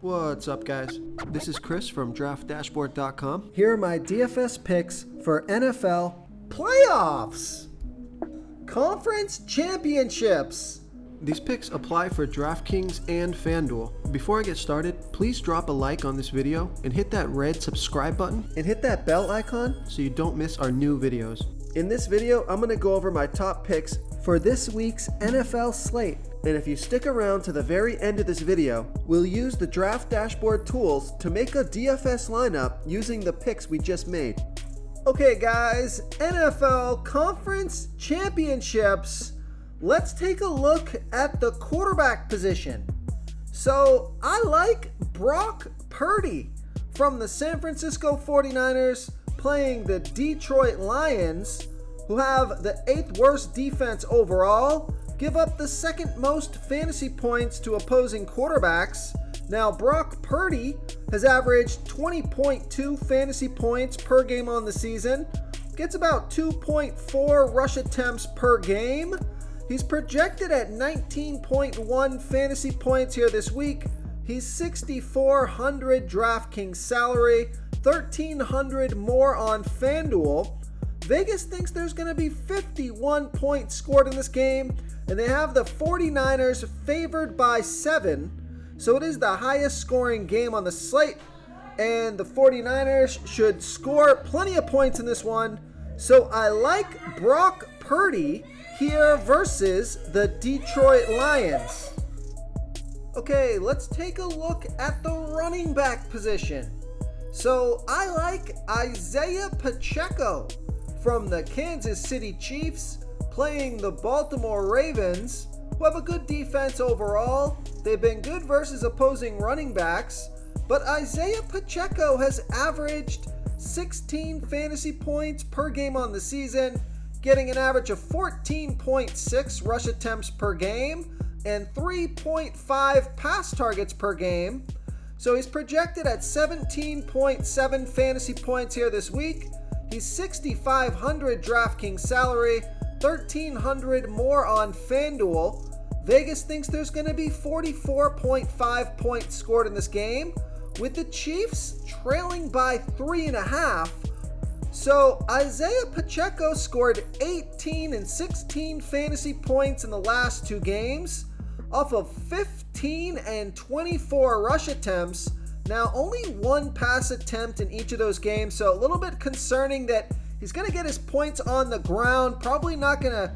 What's up, guys? This is Chris from DraftDashboard.com. Here are my DFS picks for NFL playoffs, conference championships. These picks apply for DraftKings and FanDuel. Before I get started, please drop a like on this video and hit that red subscribe button And hit that bell icon so you don't miss our new videos. In this video, I'm going to go over my top picks for this week's NFL slate. And if you stick around to the very end of this video, we'll use the Draft Dashboard tools to make a DFS lineup using the picks we just made. Okay guys, NFL Conference Championships. Let's take a look at the quarterback position. So I like Brock Purdy from the San Francisco 49ers playing the Detroit Lions, who have the 8th worst defense overall, give up the 2nd most fantasy points to opposing quarterbacks. Now, Brock Purdy has averaged 20.2 fantasy points per game on the season, gets about 2.4 rush attempts per game. He's projected at 19.1 fantasy points here this week. He's 6,400 DraftKings salary, 1,300 more on FanDuel. Vegas thinks there's going to be 51 points scored in this game, and they have the 49ers favored by 7. So it is the highest scoring game on the slate, and the 49ers should score plenty of points in this one. So I like Brock Purdy here versus the Detroit Lions. Okay, let's take a look at the running back position. So I like Isaiah Pacheco from the Kansas City Chiefs playing the Baltimore Ravens, who have a good defense overall. They've been good versus opposing running backs, but Isaiah Pacheco has averaged 16 fantasy points per game on the season, getting an average of 14.6 rush attempts per game and 3.5 pass targets per game. So he's projected at 17.7 fantasy points here this week. He's 6,500 DraftKings salary, 1,300 more on FanDuel. Vegas thinks there's going to be 44.5 points scored in this game, with the Chiefs trailing by 3.5. So Isaiah Pacheco scored 18 and 16 fantasy points in the last 2 games, off of 15 and 24 rush attempts. Now, only 1 pass attempt in each of those games, so a little bit concerning that he's going to get his points on the ground, probably not going to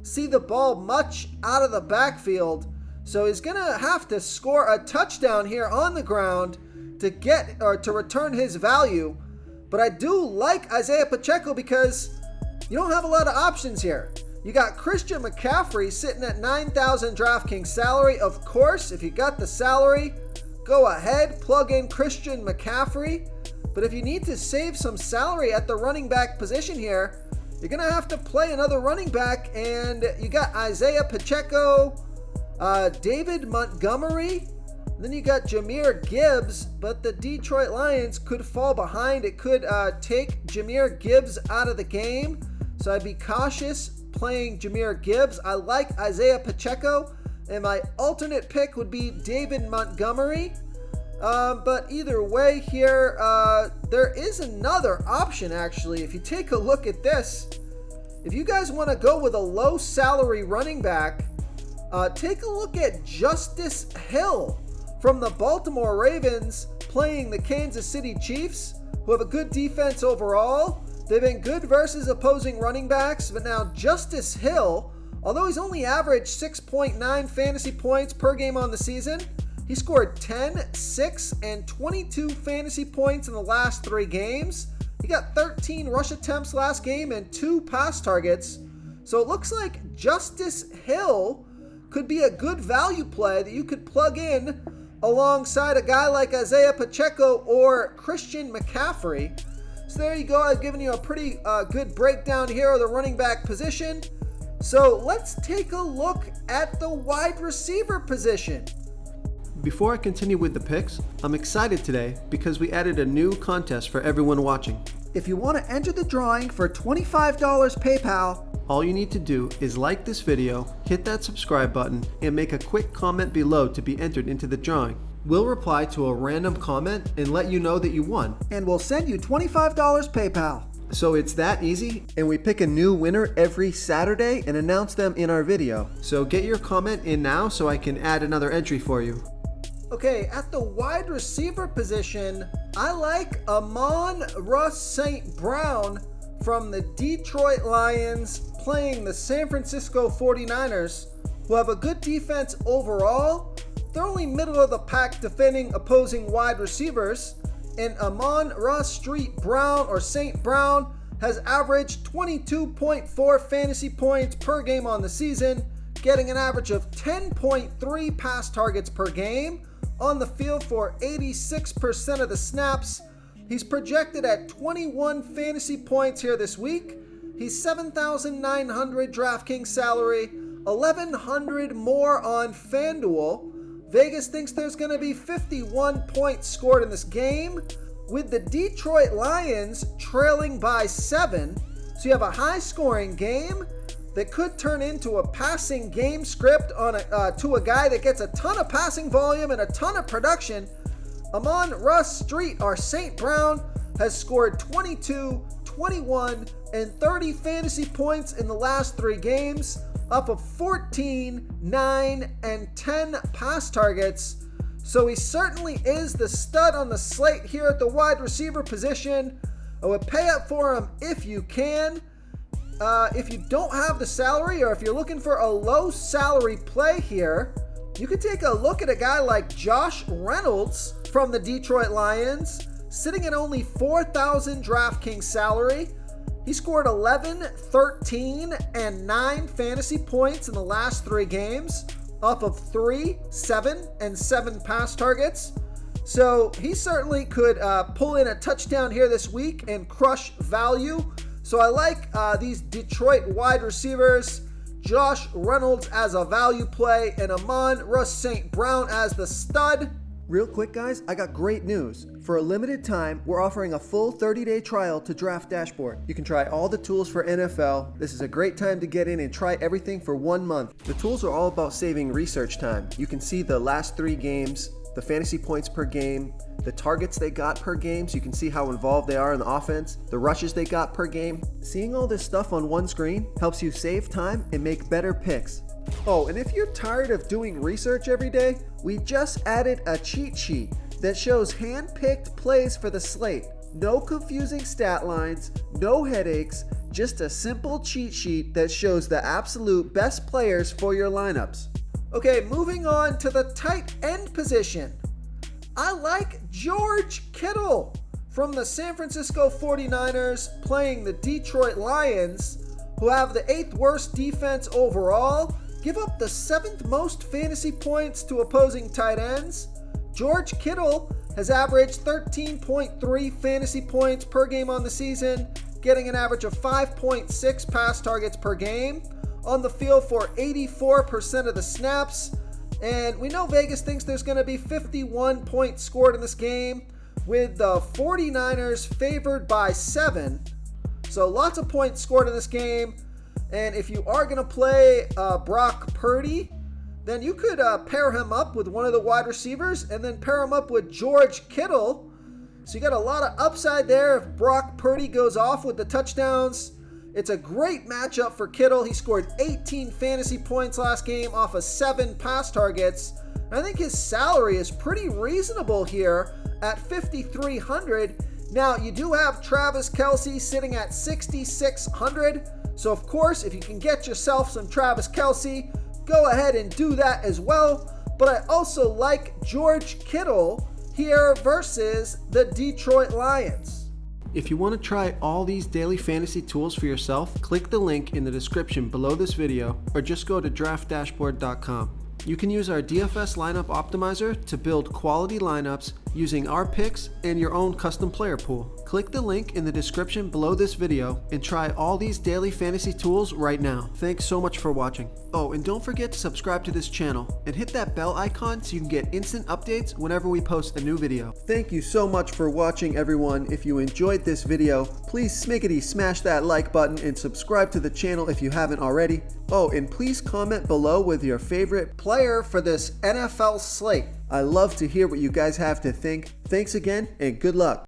see the ball much out of the backfield. So he's going to have to score a touchdown here on the ground to get or to return his value. But I do like Isaiah Pacheco because you don't have a lot of options here. You got Christian McCaffrey sitting at 9,000 DraftKings salary. Of course, if you got the salary, go ahead, plug in Christian McCaffrey. But if you need to save some salary at the running back position here, you're going to have to play another running back. And you got Isaiah Pacheco, David Montgomery, then you got Jahmyr Gibbs. But the Detroit Lions could fall behind. It could take Jahmyr Gibbs out of the game. So I'd be cautious playing Jahmyr Gibbs. I like Isaiah Pacheco, and my alternate pick would be David Montgomery. But either way here, there is another option actually. If you take a look at this, if you guys want to go with a low salary running back, take a look at Justice Hill from the Baltimore Ravens playing the Kansas City Chiefs, who have a good defense overall. They've been good versus opposing running backs, but now Justice Hill, although he's only averaged 6.9 fantasy points per game on the season, he scored 10, 6, and 22 fantasy points in the last 3 games. He got 13 rush attempts last game and 2 pass targets. So it looks like Justice Hill could be a good value play that you could plug in alongside a guy like Isaiah Pacheco or Christian McCaffrey. So there you go. I've given you a pretty good breakdown here of the running back position. So let's take a look at the wide receiver position. Before I continue with the picks, I'm excited today because we added a new contest for everyone watching. If you want to enter the drawing for $25 PayPal, All you need to do is like this video, hit that subscribe button, and make a quick comment below to be entered into the drawing. We'll reply to a random comment and let you know that you won. And we'll send you $25 PayPal. So it's that easy? And we pick a new winner every Saturday and announce them in our video. So get your comment in now so I can add another entry for you. Okay, at the wide receiver position, I like Amon-Ra St. Brown from the Detroit Lions playing the San Francisco 49ers, who have a good defense overall. They're only middle of the pack defending opposing wide receivers, and Amon-Ra Brown or St. Brown has averaged 22.4 fantasy points per game on the season, getting an average of 10.3 pass targets per game, on the field for 86% of the snaps. He's projected at 21 fantasy points here this week. He's $7,900 DraftKings salary, $1,100 more on FanDuel. Vegas thinks there's going to be 51 points scored in this game, with the Detroit Lions trailing by 7. So you have a high-scoring game that could turn into a passing game script on to a guy that gets a ton of passing volume and a ton of production. Amon-Ra St. Brown has scored 22, 21, and 30 fantasy points in the last 3 games, up of 14, 9, and 10 pass targets. So he certainly is the stud on the slate here at the wide receiver position. I would pay up for him if you can. If you don't have the salary, or if you're looking for a low salary play here, you could take a look at a guy like Josh Reynolds from the Detroit Lions, sitting at only $4,000 DraftKings salary. He scored 11, 13, and 9 fantasy points in the last 3 games, up of 3, 7, and 7 pass targets. So he certainly could pull in a touchdown here this week and crush value. So I like these Detroit wide receivers, Josh Reynolds as a value play, and Amon-Ra St. Brown as the stud. Real quick, guys, I got great news. For a limited time, we're offering a full 30-day trial to Draft Dashboard. You can try all the tools for NFL. This is a great time to get in and try everything for 1 month. The tools are all about saving research time. You can see the last 3 games, the fantasy points per game, the targets they got per game, so you can see how involved they are in the offense, the rushes they got per game. Seeing all this stuff on one screen helps you save time and make better picks. Oh, and if you're tired of doing research every day, we just added a cheat sheet that shows hand-picked plays for the slate. No confusing stat lines, no headaches, just a simple cheat sheet that shows the absolute best players for your lineups. Okay, moving on to the tight end position. I like George Kittle from the San Francisco 49ers playing the Detroit Lions, who have the 8th worst defense overall, give up the 7th most fantasy points to opposing tight ends. George Kittle has averaged 13.3 fantasy points per game on the season, getting an average of 5.6 pass targets per game, on the field for 84% of the snaps. And we know Vegas thinks there's going to be 51 points scored in this game, with the 49ers favored by 7. So lots of points scored in this game. And if you are going to play Brock Purdy, then you could pair him up with one of the wide receivers and then pair him up with George Kittle. So you got a lot of upside there if Brock Purdy goes off with the touchdowns. It's a great matchup for Kittle. He scored 18 fantasy points last game off of 7 pass targets. And I think his salary is pretty reasonable here at $5,300. Now, you do have Travis Kelce sitting at $6,600. So, of course, if you can get yourself some Travis Kelce, go ahead and do that as well. But I also like George Kittle here versus the Detroit Lions. If you want to try all these daily fantasy tools for yourself, click the link in the description below this video or just go to draftdashboard.com. You can use our DFS lineup optimizer to build quality lineups using our picks and your own custom player pool. Click the link in the description below this video and try all these daily fantasy tools right now. Thanks so much for watching. Oh, and don't forget to subscribe to this channel and hit that bell icon so you can get instant updates whenever we post a new video. Thank you so much for watching, everyone. If you enjoyed this video, please smiggity smash that like button and subscribe to the channel if you haven't already. Oh, and please comment below with your favorite Player for this NFL slate. I love to hear what you guys have to think. Thanks again, and good luck.